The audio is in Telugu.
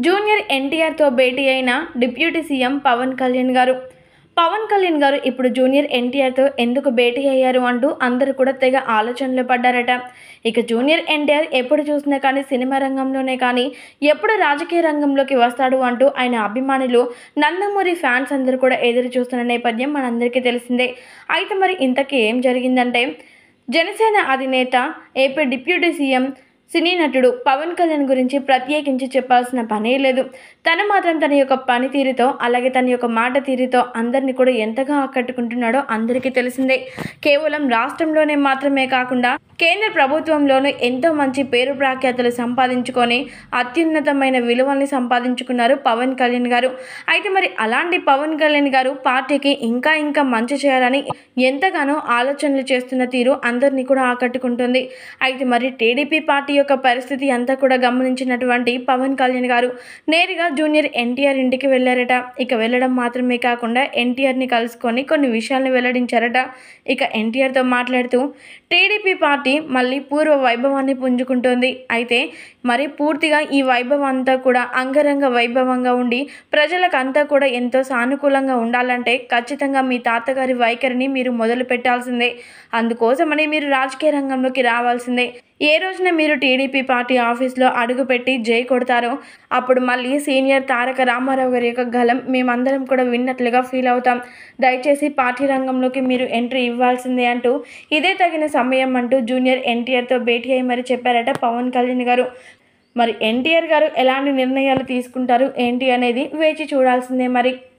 జూనియర్ ఎన్టీఆర్తో భేటీ అయిన డిప్యూటీ సీఎం పవన్ కళ్యాణ్ గారు. పవన్ కళ్యాణ్ గారు ఇప్పుడు జూనియర్ ఎన్టీఆర్తో ఎందుకు భేటీ అయ్యారు అంటూ అందరూ కూడా తెగ ఆలోచనలో పడ్డారట. ఇక జూనియర్ ఎన్టీఆర్ ఎప్పుడు చూసినా కానీ సినిమా రంగంలోనే కానీ ఎప్పుడు రాజకీయ రంగంలోకి వస్తాడు అంటూ ఆయన అభిమానులు, నందమూరి ఫ్యాన్స్ అందరూ కూడా ఎదురు చూస్తున్న నేపథ్యం మనందరికీ తెలిసిందే. అయితే మరి ఇంతకీ ఏం జరిగిందంటే, జనసేన అధినేత, ఏపీ డిప్యూటీ సీఎం, సినీ నటుడు పవన్ కళ్యాణ్ గురించి ప్రత్యేకించి చెప్పాల్సిన పనే లేదు. తను మాత్రం తన యొక్క పనితీరుతో, అలాగే తన యొక్క మాట తీరుతో అందరినీ కూడా ఎంతగా ఆకట్టుకుంటున్నాడో అందరికీ తెలిసిందే. కేవలం రాష్ట్రంలోనే మాత్రమే కాకుండా కేంద్ర ప్రభుత్వంలోనూ ఎంతో మంచి పేరు ప్రఖ్యాతులు సంపాదించుకొని అత్యున్నతమైన విలువల్ని సంపాదించుకున్నారు పవన్ కళ్యాణ్ గారు. అయితే మరి అలాంటి పవన్ కళ్యాణ్ గారు పార్టీకి ఇంకా ఇంకా మంచి చేయాలని ఎంతగానో ఆలోచనలు చేస్తున్న తీరు అందరినీ కూడా ఆకట్టుకుంటుంది. అయితే మరి టీడీపీ పార్టీ యొక్క పరిస్థితి అంతా కూడా గమనించినటువంటి పవన్ కళ్యాణ్ గారు నేరుగా జూనియర్ ఎన్టీఆర్ ఇంటికి వెళ్ళారట. ఇక వెళ్ళడం మాత్రమే కాకుండా ఎన్టీఆర్ని కలుసుకొని కొన్ని విషయాలను వెల్లడించారట. ఇక ఎన్టీఆర్తో మాట్లాడుతూ టీడీపీ పార్టీ మళ్ళీ పూర్వ వైభవాన్ని పుంజుకుంటోంది. అయితే మరి పూర్తిగా ఈ వైభవం అంతా కూడా అంగరంగ వైభవంగా ఉండి ప్రజలకు అంతా కూడా ఎంతో సానుకూలంగా ఉండాలంటే ఖచ్చితంగా మీ తాతగారి వైఖరిని మీరు మొదలు పెట్టాల్సిందే. అందుకోసమని మీరు రాజకీయ రంగంలోకి రావాల్సిందే. ఏ రోజున మీరు టీడీపీ పార్టీ ఆఫీస్లో అడుగుపెట్టి జై కొడతారో అప్పుడు మళ్ళీ సీనియర్ తారక రామారావు గారి యొక్క గలం మేమందరం కూడా విన్నట్లుగా ఫీల్ అవుతాం. దయచేసి పార్టీ రంగంలోకి మీరు ఎంట్రీ ఇవ్వాల్సిందే అంటూ ఇదే తగిన సమయం అంటూ జూనియర్ ఎన్టీఆర్తో భేటీ అయ్యి మరి చెప్పారట పవన్ కళ్యాణ్ గారు. మరి ఎన్టీఆర్ గారు ఎలాంటి నిర్ణయాలు తీసుకుంటారు ఏంటి అనేది వేచి చూడాల్సిందే మరి.